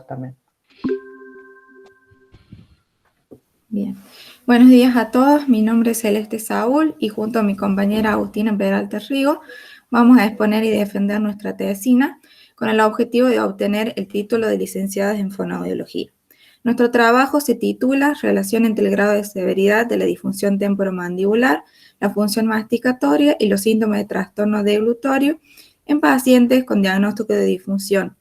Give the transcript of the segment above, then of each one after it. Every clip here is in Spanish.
también. Bien. Buenos días a todos, mi nombre es Celeste Saúl y junto a mi compañera Agustina Peralta Rigo vamos a exponer y defender nuestra tesina con el objetivo de obtener el título de licenciadas en fonoaudiología. Nuestro trabajo se titula Relación entre el grado de severidad de la disfunción temporomandibular, la función masticatoria y los síntomas de trastorno deglutorio en pacientes con diagnóstico de disfunción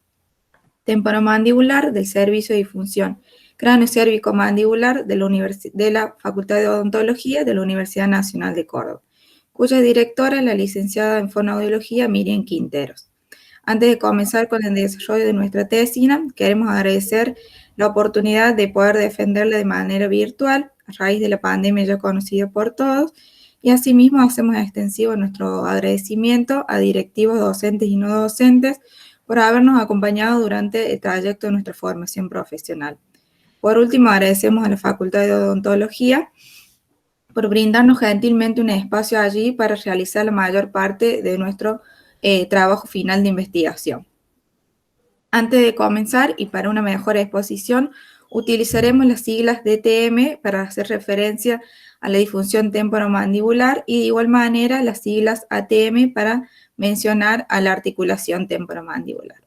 temporomandibular del servicio de disfunción cráneo cérvico-mandibular de la Facultad de Odontología de la Universidad Nacional de Córdoba, cuya directora es la licenciada en fonoaudiología Miriam Quinteros. Antes de comenzar con el desarrollo de nuestra tesina, queremos agradecer la oportunidad de poder defenderla de manera virtual a raíz de la pandemia ya conocida por todos, y asimismo hacemos extensivo nuestro agradecimiento a directivos docentes y no docentes por habernos acompañado durante el trayecto de nuestra formación profesional. Por último, agradecemos a la Facultad de Odontología por brindarnos gentilmente un espacio allí para realizar la mayor parte de nuestro trabajo final de investigación. Antes de comenzar y para una mejor exposición, utilizaremos las siglas DTM para hacer referencia a la disfunción temporomandibular y de igual manera las siglas ATM para mencionar a la articulación temporomandibular.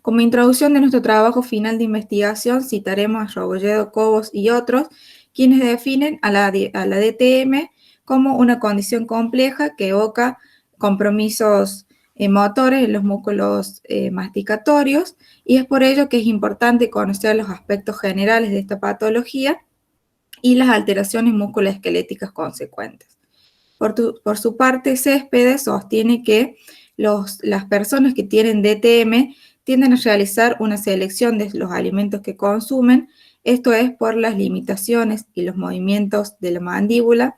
Como introducción de nuestro trabajo final de investigación, citaremos a Rebolledo, Cobos y otros, quienes definen a la DTM como una condición compleja que evoca compromisos motores en los músculos masticatorios, y es por ello que es importante conocer los aspectos generales de esta patología y las alteraciones musculoesqueléticas consecuentes. Por su parte, Céspedes sostiene que las personas que tienen DTM tienden a realizar una selección de los alimentos que consumen, esto es por las limitaciones y los movimientos de la mandíbula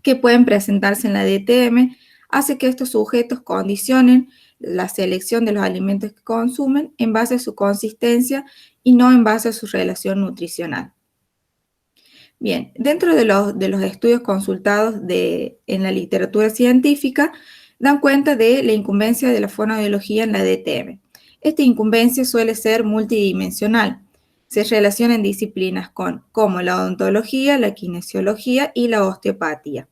que pueden presentarse en la DTM, hace que estos sujetos condicionen la selección de los alimentos que consumen en base a su consistencia y no en base a su relación nutricional. Bien, dentro de los estudios consultados en la literatura científica, dan cuenta de la incumbencia de la fonoaudiología en la DTM. Esta incumbencia suele ser multidimensional. Se relaciona en disciplinas como la odontología, la kinesiología y la osteopatía.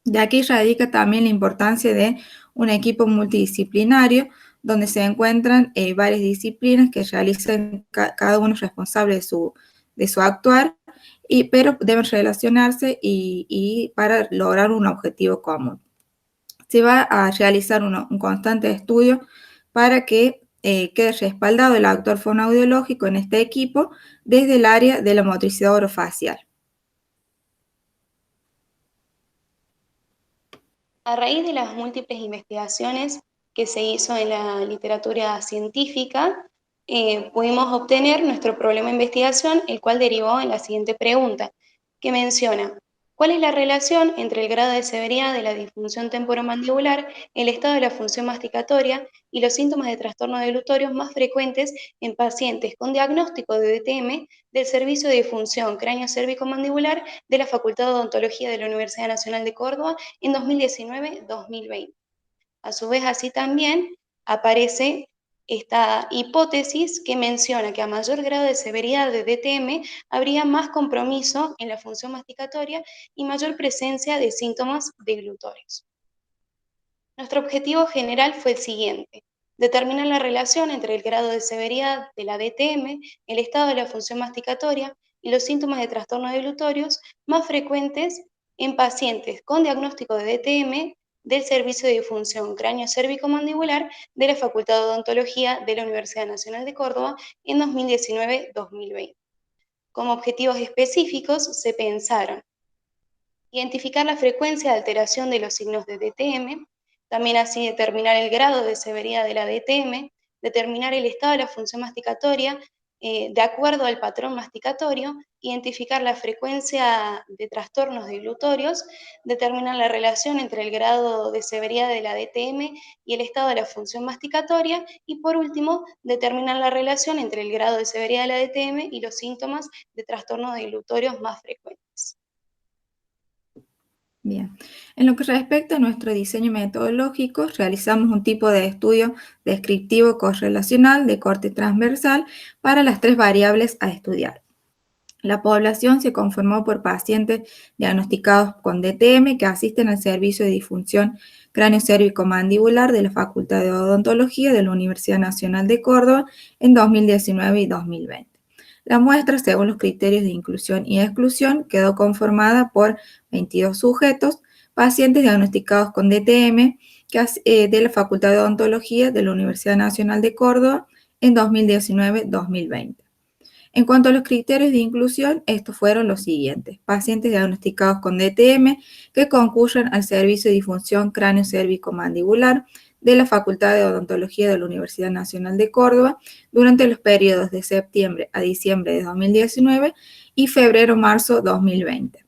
De aquí radica también la importancia de un equipo multidisciplinario donde se encuentran varias disciplinas que realizan cada uno responsable de su actuar, pero deben relacionarse y para lograr un objetivo común. Se va a realizar un constante estudio para que quede respaldado el actuar fonoaudiológico en este equipo desde el área de la motricidad orofacial. A raíz de las múltiples investigaciones que se hizo en la literatura científica, pudimos obtener nuestro problema de investigación, el cual derivó en la siguiente pregunta, que menciona: ¿cuál es la relación entre el grado de severidad de la disfunción temporomandibular, el estado de la función masticatoria y los síntomas de trastorno deglutorios más frecuentes en pacientes con diagnóstico de DTM del Servicio de Disfunción Cráneo-Cérvico-Mandibular de la Facultad de Odontología de la Universidad Nacional de Córdoba en 2019-2020? A su vez, así también aparece esta hipótesis que menciona que a mayor grado de severidad de DTM habría más compromiso en la función masticatoria y mayor presencia de síntomas deglutorios. Nuestro objetivo general fue el siguiente: determinar la relación entre el grado de severidad de la DTM, el estado de la función masticatoria y los síntomas de trastorno deglutorios más frecuentes en pacientes con diagnóstico de DTM del Servicio de Disfunción Cráneo-Cérvico-Mandibular de la Facultad de Odontología de la Universidad Nacional de Córdoba en 2019-2020. Como objetivos específicos se pensaron identificar la frecuencia de alteración de los signos de DTM, también así determinar el grado de severidad de la DTM, determinar el estado de la función masticatoria de acuerdo al patrón masticatorio, identificar la frecuencia de trastornos deglutorios, determinar la relación entre el grado de severidad de la DTM y el estado de la función masticatoria, y por último, determinar la relación entre el grado de severidad de la DTM y los síntomas de trastornos deglutorios más frecuentes. Bien, en lo que respecta a nuestro diseño metodológico, realizamos un tipo de estudio descriptivo correlacional de corte transversal para las tres variables a estudiar. La población se conformó por pacientes diagnosticados con DTM que asisten al servicio de disfunción cráneo-cérvico-mandibular de la Facultad de Odontología de la Universidad Nacional de Córdoba en 2019 y 2020. La muestra, según los criterios de inclusión y exclusión, quedó conformada por 22 sujetos, pacientes diagnosticados con DTM de la Facultad de Odontología de la Universidad Nacional de Córdoba en 2019-2020. En cuanto a los criterios de inclusión, estos fueron los siguientes: pacientes diagnosticados con DTM que concurren al servicio de disfunción cráneo-cérvico-mandibular de la Facultad de Odontología de la Universidad Nacional de Córdoba durante los periodos de septiembre a diciembre de 2019 y febrero-marzo 2020.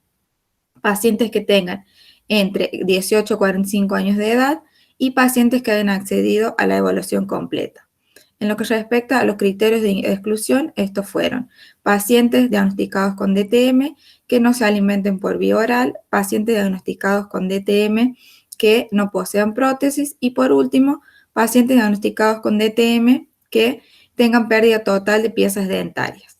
Pacientes que tengan entre 18 y 45 años de edad y pacientes que hayan accedido a la evaluación completa. En lo que respecta a los criterios de exclusión, estos fueron: pacientes diagnosticados con DTM que no se alimenten por vía oral, pacientes diagnosticados con DTM que no posean prótesis y, por último, pacientes diagnosticados con DTM que tengan pérdida total de piezas dentarias.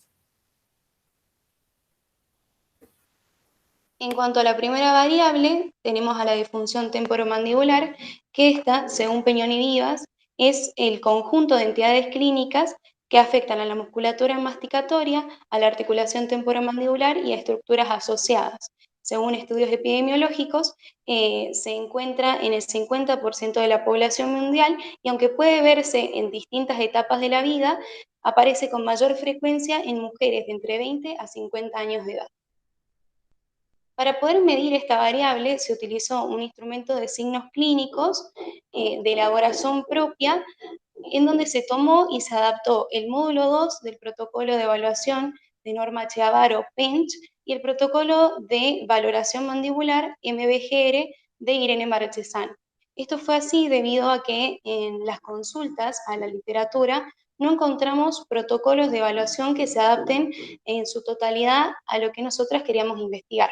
En cuanto a la primera variable, tenemos a la disfunción temporomandibular, que esta, según Peñón y Vivas, es el conjunto de entidades clínicas que afectan a la musculatura masticatoria, a la articulación temporomandibular y a estructuras asociadas. Según estudios epidemiológicos, se encuentra en el 50% de la población mundial y aunque puede verse en distintas etapas de la vida, aparece con mayor frecuencia en mujeres de entre 20 a 50 años de edad. Para poder medir esta variable se utilizó un instrumento de signos clínicos de elaboración propia, en donde se tomó y se adaptó el módulo 2 del protocolo de evaluación de norma Chiavaro PENCH y el protocolo de valoración mandibular MBGR de Irene Marchesán. Esto fue así debido a que en las consultas a la literatura no encontramos protocolos de evaluación que se adapten en su totalidad a lo que nosotras queríamos investigar.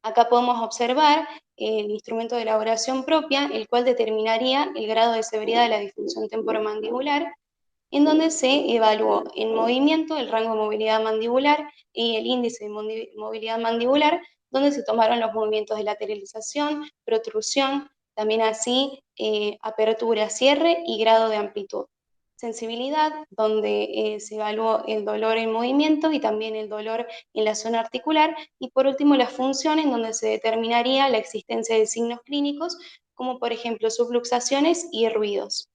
Acá podemos observar el instrumento de elaboración propia, el cual determinaría el grado de severidad de la disfunción temporomandibular, en donde se evaluó en movimiento el rango de movilidad mandibular y el índice de movilidad mandibular, donde se tomaron los movimientos de lateralización, protrusión, también así apertura, cierre y grado de amplitud. Sensibilidad, donde se evaluó el dolor en movimiento y también el dolor en la zona articular, y por último la función, en donde se determinaría la existencia de signos clínicos, como por ejemplo subluxaciones y ruidos.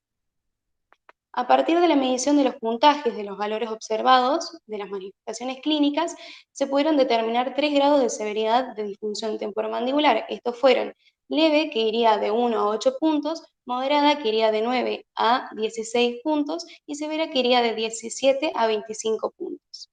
A partir de la medición de los puntajes de los valores observados de las manifestaciones clínicas, se pudieron determinar 3 grados de severidad de disfunción temporomandibular. Estos fueron: leve, que iría de 1 a 8 puntos, moderada, que iría de 9 a 16 puntos, y severa, que iría de 17 a 25 puntos.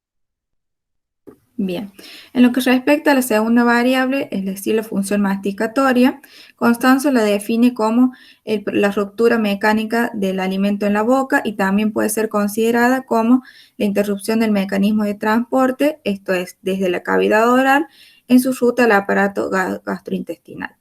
Bien, en lo que respecta a la segunda variable, es decir, la función masticatoria, Constanzo la define como la ruptura mecánica del alimento en la boca y también puede ser considerada como la interrupción del mecanismo de transporte, esto es, desde la cavidad oral en su ruta al aparato gastrointestinal.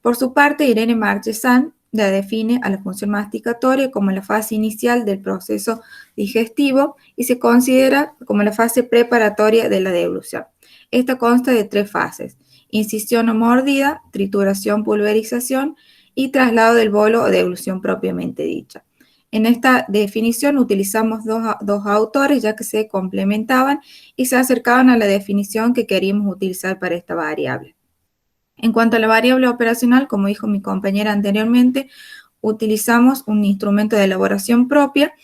Por su parte, Irene Marchesán la define a la función masticatoria como la fase inicial del proceso digestivo y se considera como la fase preparatoria de la deglución. Esta consta de 3 fases: incisión o mordida, trituración, pulverización y traslado del bolo o deglución propiamente dicha. En esta definición utilizamos dos autores, ya que se complementaban y se acercaban a la definición que queríamos utilizar para esta variable. En cuanto a la variable operacional, como dijo mi compañera anteriormente, utilizamos un instrumento de elaboración propia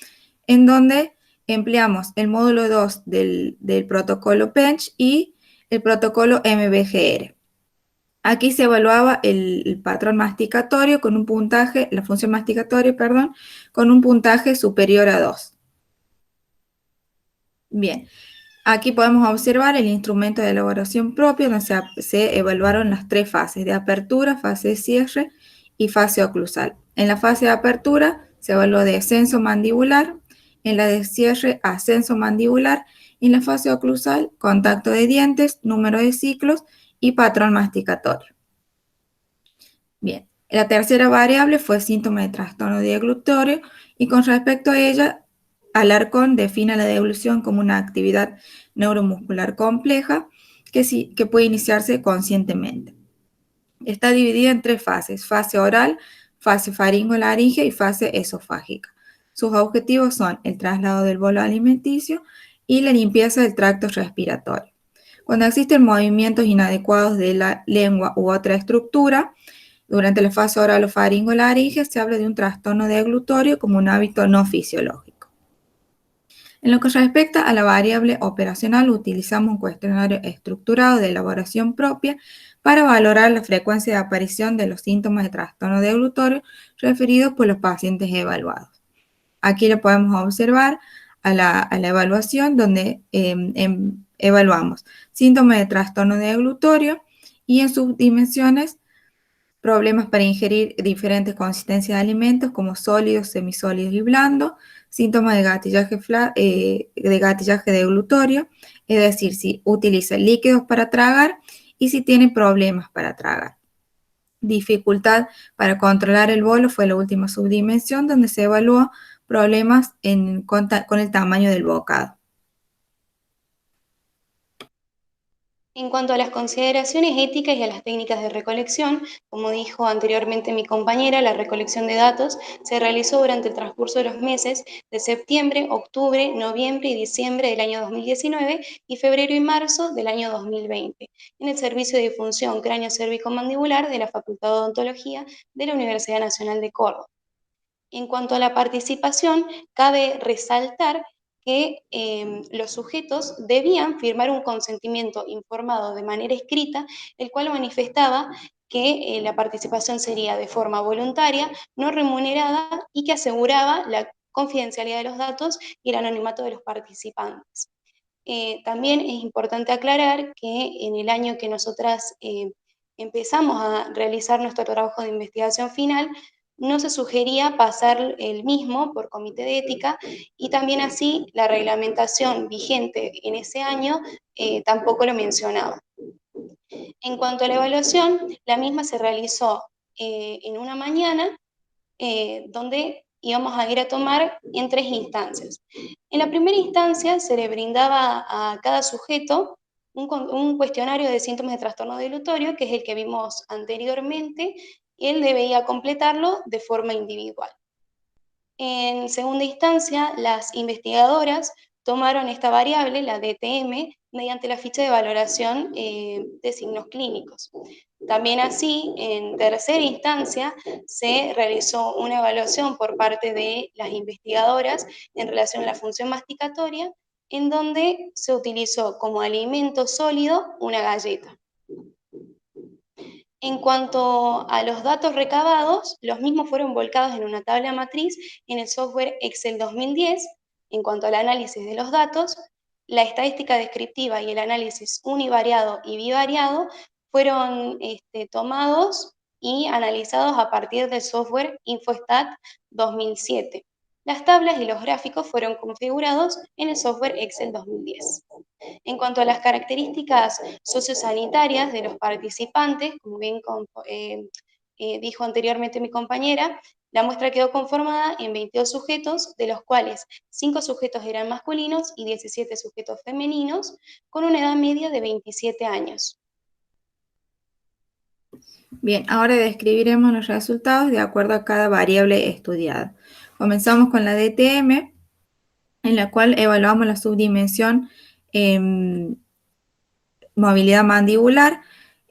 en donde empleamos el módulo 2 del protocolo PENCH y el protocolo MBGR. Aquí se evaluaba el patrón masticatorio con un puntaje, la función masticatoria, perdón, con un puntaje superior a 2. Bien. Aquí podemos observar el instrumento de elaboración propio, donde se evaluaron las 3 fases de apertura, fase de cierre y fase oclusal. En la fase de apertura se evaluó descenso mandibular, en la de cierre ascenso mandibular y en la fase oclusal contacto de dientes, número de ciclos y patrón masticatorio. Bien, la tercera variable fue síntoma de trastorno deglutorio y con respecto a ella, Alarcón define la deglución como una actividad neuromuscular compleja que puede iniciarse conscientemente. Está dividida en 3 fases: fase oral, fase faringolaringea y fase esofágica. Sus objetivos son el traslado del bolo alimenticio y la limpieza del tracto respiratorio. Cuando existen movimientos inadecuados de la lengua u otra estructura, durante la fase oral o faringolaringea se habla de un trastorno deglutorio como un hábito no fisiológico. En lo que respecta a la variable operacional, utilizamos un cuestionario estructurado de elaboración propia para valorar la frecuencia de aparición de los síntomas de trastorno deglutorio referidos por los pacientes evaluados. Aquí lo podemos observar a la evaluación donde evaluamos síntomas de trastorno deglutorio y en sus dimensiones problemas para ingerir diferentes consistencias de alimentos como sólidos, semisólidos y blandos, síntomas de gatillaje deglutorio, es decir, si utiliza líquidos para tragar y si tiene problemas para tragar. Dificultad para controlar el bolo fue la última subdimensión donde se evaluó problemas con el tamaño del bocado. En cuanto a las consideraciones éticas y a las técnicas de recolección, como dijo anteriormente mi compañera, la recolección de datos se realizó durante el transcurso de los meses de septiembre, octubre, noviembre y diciembre del año 2019 y febrero y marzo del año 2020 en el Servicio de Difunción Cráneo-Cérvico-Mandibular de la Facultad de Odontología de la Universidad Nacional de Córdoba. En cuanto a la participación, cabe resaltar que los sujetos debían firmar un consentimiento informado de manera escrita, el cual manifestaba que la participación sería de forma voluntaria, no remunerada y que aseguraba la confidencialidad de los datos y el anonimato de los participantes. También es importante aclarar que en el año que nosotras empezamos a realizar nuestro trabajo de investigación final, no se sugería pasar el mismo por comité de ética y también así la reglamentación vigente en ese año tampoco lo mencionaba. En cuanto a la evaluación, la misma se realizó en una mañana donde íbamos a ir a tomar en 3 instancias. En la primera instancia se le brindaba a cada sujeto un cuestionario de síntomas de trastorno deglutorio, que es el que vimos anteriormente, y él debía completarlo de forma individual. En segunda instancia, las investigadoras tomaron esta variable, la DTM, mediante la ficha de valoración de signos clínicos. También así, en tercera instancia, se realizó una evaluación por parte de las investigadoras en relación a la función masticatoria, en donde se utilizó como alimento sólido una galleta. En cuanto a los datos recabados, los mismos fueron volcados en una tabla matriz en el software Excel 2010. En cuanto al análisis de los datos, la estadística descriptiva y el análisis univariado y bivariado fueron tomados y analizados a partir del software Infostat 2007. Las tablas y los gráficos fueron configurados en el software Excel 2010. En cuanto a las características sociosanitarias de los participantes, como bien dijo anteriormente mi compañera, la muestra quedó conformada en 22 sujetos, de los cuales 5 sujetos eran masculinos y 17 sujetos femeninos, con una edad media de 27 años. Bien, ahora describiremos los resultados de acuerdo a cada variable estudiada. Comenzamos con la DTM, en la cual evaluamos la subdimensión movilidad mandibular.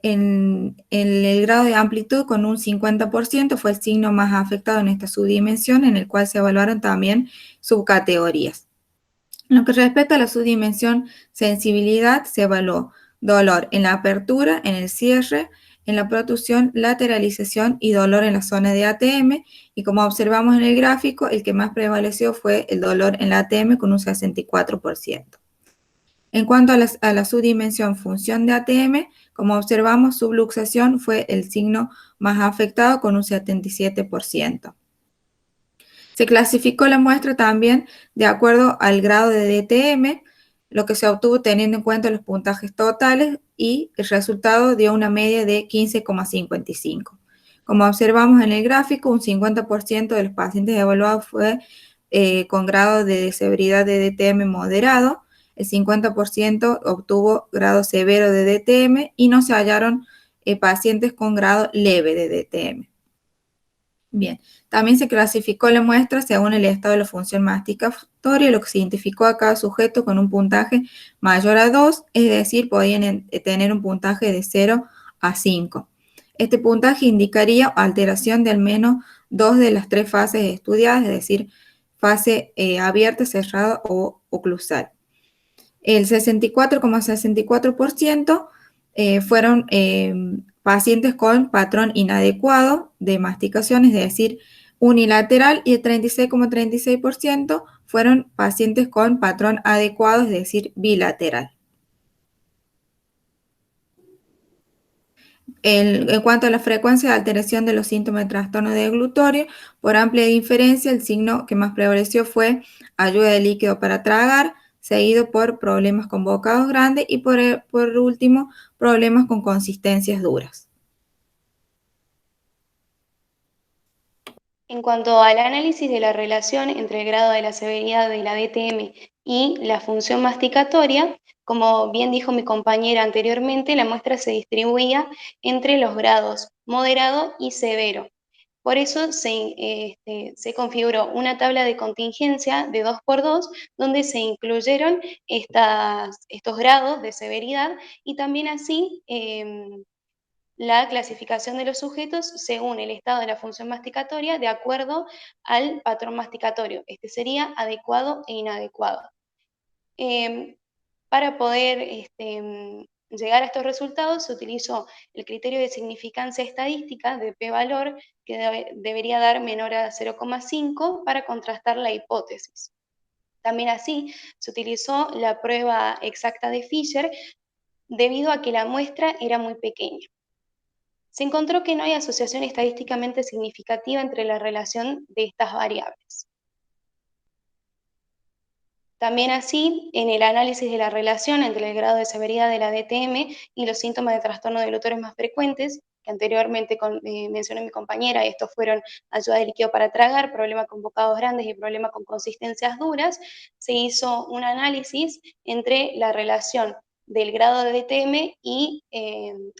En el grado de amplitud con un 50% fue el signo más afectado en esta subdimensión, en el cual se evaluaron también subcategorías. En lo que respecta a la subdimensión sensibilidad, se evaluó dolor en la apertura, en el cierre, en la protusión, lateralización y dolor en la zona de ATM, y como observamos en el gráfico, el que más prevaleció fue el dolor en la ATM con un 64%. En cuanto a la subdimensión función de ATM, como observamos, subluxación fue el signo más afectado con un 77%. Se clasificó la muestra también de acuerdo al grado de DTM, lo que se obtuvo teniendo en cuenta los puntajes totales y el resultado dio una media de 15,55. Como observamos en el gráfico, un 50% de los pacientes evaluados fue con grado de severidad de DTM moderado, el 50% obtuvo grado severo de DTM y no se hallaron pacientes con grado leve de DTM. Bien, también se clasificó la muestra según el estado de la función masticatoria, lo que se identificó a cada sujeto con un puntaje mayor a 2, es decir, podían tener un puntaje de 0 a 5. Este puntaje indicaría alteración de al menos 2 de las 3 fases estudiadas, es decir, fase abierta, cerrada o oclusal. El 64,64% fueron pacientes con patrón inadecuado de masticación, es decir, unilateral, y el 36,36% fueron pacientes con patrón adecuado, es decir, bilateral. En cuanto a la frecuencia de alteración de los síntomas de trastorno deglutorio, por amplia diferencia, el signo que más prevaleció fue ayuda de líquido para tragar, seguido por problemas con bocados grandes y por último, problemas con consistencias duras. En cuanto al análisis de la relación entre el grado de la severidad de la DTM y la función masticatoria, como bien dijo mi compañera anteriormente, la muestra se distribuía entre los grados moderado y severo. Por eso se configuró una tabla de contingencia de 2x2, donde se incluyeron estos grados de severidad y también así la clasificación de los sujetos según el estado de la función masticatoria de acuerdo al patrón masticatorio. Este sería adecuado e inadecuado. Para poder llegar a estos resultados se utilizó el criterio de significancia estadística de p-valor que debería dar menor a 0,5 para contrastar la hipótesis. También así se utilizó la prueba exacta de Fisher debido a que la muestra era muy pequeña. Se encontró que no hay asociación estadísticamente significativa entre la relación de estas variables. También así, en el análisis de la relación entre el grado de severidad de la DTM y los síntomas de trastorno deglutorio más frecuentes, que anteriormente mencionó mi compañera, estos fueron ayuda de líquido para tragar, problema con bocados grandes y problema con consistencias duras, se hizo un análisis entre la relación del grado de DTM y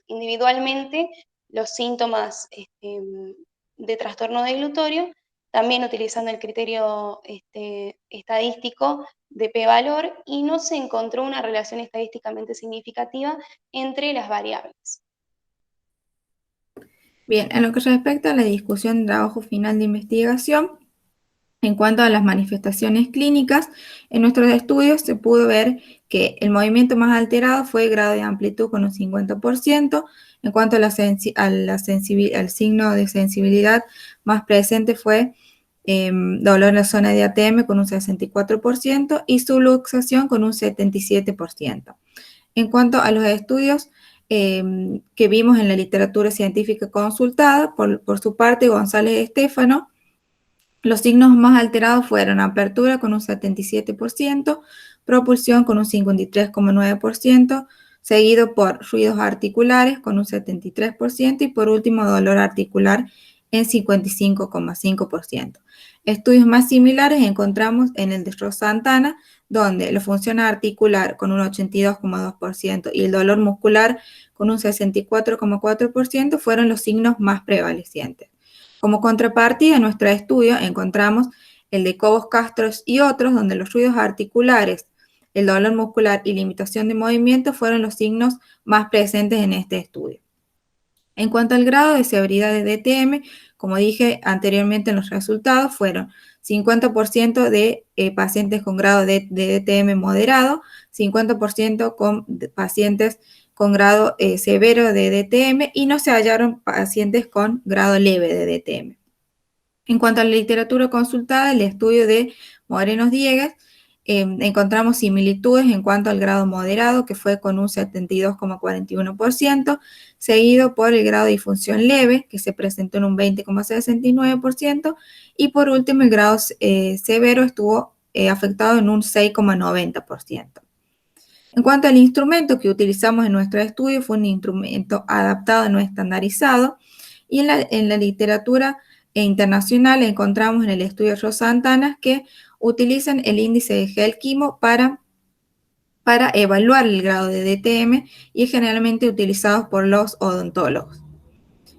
individualmente los síntomas de trastorno deglutorio, también utilizando el criterio estadístico de p-valor, y no se encontró una relación estadísticamente significativa entre las variables. Bien, en lo que respecta a la discusión de trabajo final de investigación, en cuanto a las manifestaciones clínicas, en nuestros estudios se pudo ver que el movimiento más alterado fue el grado de amplitud con un 50%, en cuanto a al signo de sensibilidad más presente fue dolor en la zona de ATM con un 64% y subluxación con un 77%. En cuanto a los estudios que vimos en la literatura científica consultada, por su parte, González Estéfano, los signos más alterados fueron apertura con un 77%, propulsión con un 53,9%, seguido por ruidos articulares con un 73% y por último dolor articular en 55,5%. Estudios más similares encontramos en el de Ross Santana, donde la función articular con un 82,2% y el dolor muscular con un 64,4% fueron los signos más prevalecientes. Como contrapartida, en nuestro estudio encontramos el de Cobos, Castros y otros, donde los ruidos articulares, el dolor muscular y limitación de movimiento fueron los signos más presentes en este estudio. En cuanto al grado de severidad de DTM, como dije anteriormente en los resultados, fueron 50% de pacientes con grado de DTM moderado, 50% con pacientes con grado severo de DTM y no se hallaron pacientes con grado leve de DTM. En cuanto a la literatura consultada, el estudio de Morenos Diegues, encontramos similitudes en cuanto al grado moderado, que fue con un 72,41%, seguido por el grado de disfunción leve, que se presentó en un 20,69%, y por último el grado severo estuvo afectado en un 6,90%. En cuanto al instrumento que utilizamos en nuestro estudio, fue un instrumento adaptado, no estandarizado, y en la literatura internacional encontramos en el estudio Rosantana que utilizan el índice de Gelkimo para evaluar el grado de DTM y es generalmente utilizado por los odontólogos.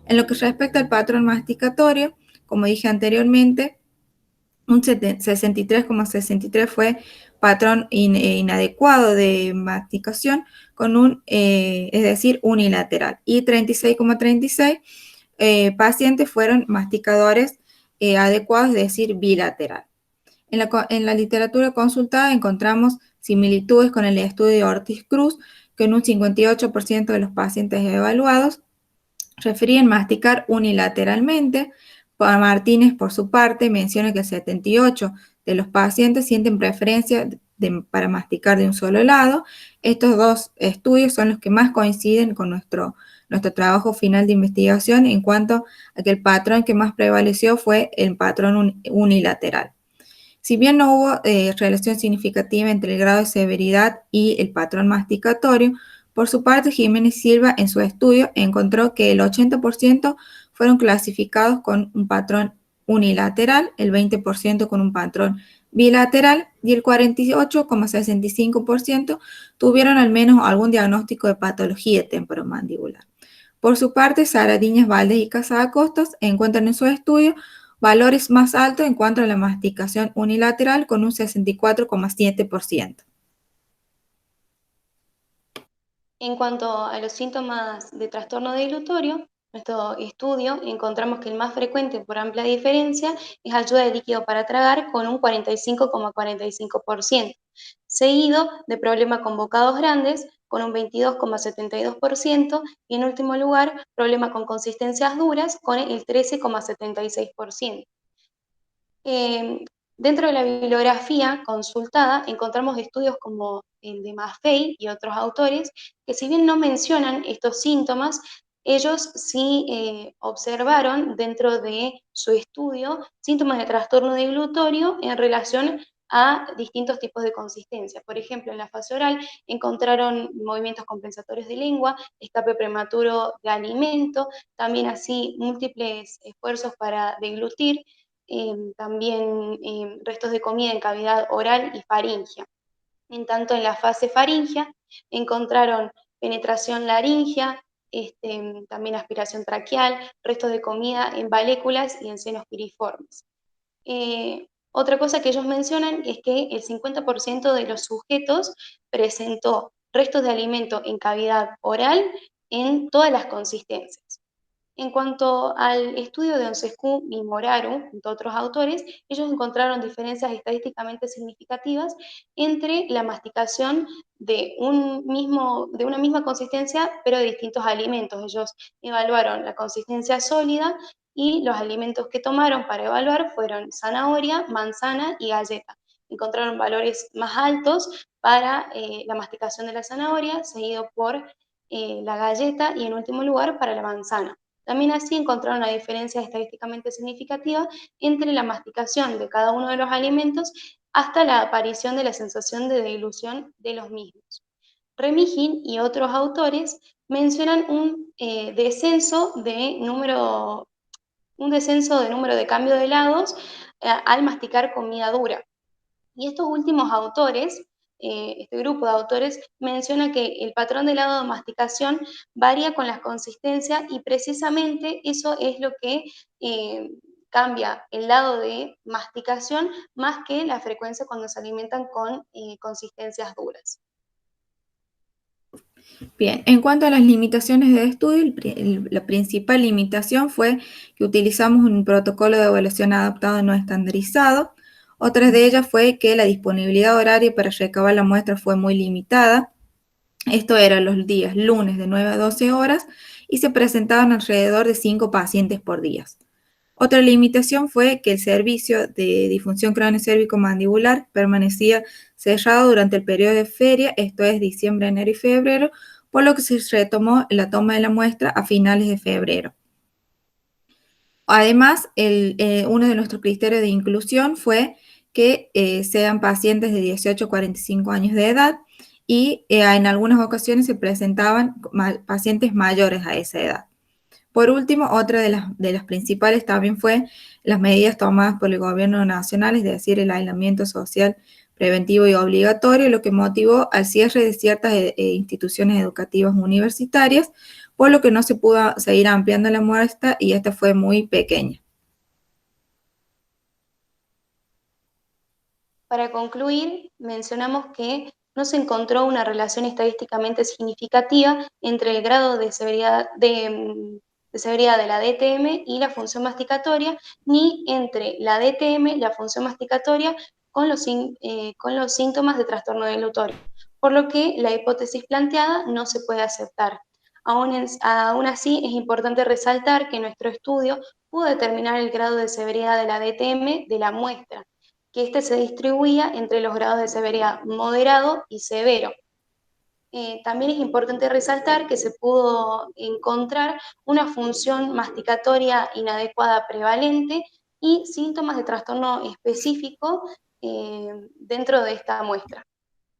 En lo que respecta al patrón masticatorio, como dije anteriormente, un 63,63 fue patrón inadecuado de masticación es decir, unilateral. Y 36,36 pacientes fueron masticadores adecuados, es decir, bilateral. En la literatura consultada encontramos similitudes con el estudio de Ortiz Cruz, que en un 58% de los pacientes evaluados referían masticar unilateralmente. Martínez, por su parte, menciona que el 78% de los pacientes sienten preferencia para masticar de un solo lado. Estos dos estudios son los que más coinciden con nuestro trabajo final de investigación en cuanto a que el patrón que más prevaleció fue el patrón unilateral. Si bien no hubo relación significativa entre el grado de severidad y el patrón masticatorio, por su parte, Jiménez Silva en su estudio encontró que el 80% fueron clasificados con un patrón unilateral, el 20% con un patrón bilateral y el 48,65% tuvieron al menos algún diagnóstico de patología temporomandibular. Por su parte, Saradiñas, Valdés y Casada Costas encuentran en su estudio valores más altos en cuanto a la masticación unilateral con un 64,7%. En cuanto a los síntomas de trastorno deglutorio, nuestro estudio encontramos que el más frecuente por amplia diferencia es ayuda de líquido para tragar con un 45,45%, seguido de problema con bocados grandes con un 22,72% y en último lugar problema con consistencias duras con el 13,76%. Dentro de la bibliografía consultada encontramos estudios como el de Maffei y otros autores que si bien no mencionan estos síntomas, ellos sí observaron dentro de su estudio síntomas de trastorno deglutorio en relación a distintos tipos de consistencia. Por ejemplo, en la fase oral encontraron movimientos compensatorios de lengua, escape prematuro de alimento, también así múltiples esfuerzos para deglutir, también restos de comida en cavidad oral y faringea. En tanto, en la fase faringea encontraron penetración laringea, también aspiración traqueal, restos de comida en valéculas y en senos piriformes. Otra cosa que ellos mencionan es que el 50% de los sujetos presentó restos de alimento en cavidad oral en todas las consistencias. En cuanto al estudio de Onsescu y Moraru, junto a otros autores, ellos encontraron diferencias estadísticamente significativas entre la masticación de una misma consistencia, pero de distintos alimentos. Ellos evaluaron la consistencia sólida y los alimentos que tomaron para evaluar fueron zanahoria, manzana y galleta. Encontraron valores más altos para la masticación de la zanahoria, seguido por la galleta y en último lugar para la manzana. También así encontraron una diferencia estadísticamente significativa entre la masticación de cada uno de los alimentos hasta la aparición de la sensación de dilución de los mismos. Remigin y otros autores mencionan descenso de número de cambio de helados al masticar comida dura. Y estos últimos autores, este grupo de autores, menciona que el patrón de helado de masticación varía con las consistencias y precisamente eso es lo que cambia el lado de masticación más que la frecuencia cuando se alimentan con consistencias duras. Bien, en cuanto a las limitaciones de estudio, la principal limitación fue que utilizamos un protocolo de evaluación adaptado no estandarizado. Otra de ellas fue que la disponibilidad horaria para recabar la muestra fue muy limitada. Esto era los días lunes de 9 a 12 horas y se presentaban alrededor de 5 pacientes por día. Otra limitación fue que el servicio de disfunción craneocervico-mandibular permanecía cerrado durante el periodo de feria, esto es diciembre, enero y febrero, por lo que se retomó la toma de la muestra a finales de febrero. Además, uno de nuestros criterios de inclusión fue que sean pacientes de 18 a 45 años de edad y en algunas ocasiones se presentaban pacientes mayores a esa edad. Por último, otra de las principales también fue las medidas tomadas por el gobierno nacional, es decir, el aislamiento social preventivo y obligatorio, lo que motivó al cierre de ciertas instituciones educativas universitarias, por lo que no se pudo seguir ampliando la muestra y esta fue muy pequeña. Para concluir, mencionamos que no se encontró una relación estadísticamente significativa entre el grado de severidad de la DTM y la función masticatoria, ni entre la DTM, la función masticatoria, con los síntomas de trastorno delutorio, por lo que la hipótesis planteada no se puede aceptar. Aún así, es importante resaltar que nuestro estudio pudo determinar el grado de severidad de la DTM de la muestra, que este se distribuía entre los grados de severidad moderado y severo. También es importante resaltar que se pudo encontrar una función masticatoria inadecuada prevalente y síntomas de trastorno específico dentro de esta muestra.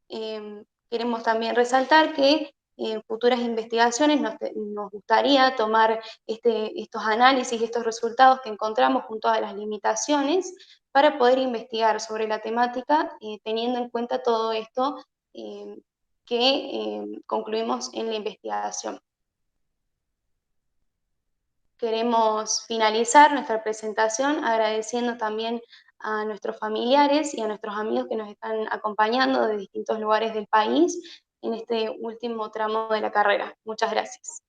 Queremos también resaltar que en futuras investigaciones nos gustaría tomar estos análisis, estos resultados que encontramos junto a las limitaciones para poder investigar sobre la temática, teniendo en cuenta todo esto eh, que concluimos en la investigación. Queremos finalizar nuestra presentación agradeciendo también a nuestros familiares y a nuestros amigos que nos están acompañando de distintos lugares del país en este último tramo de la carrera. Muchas gracias.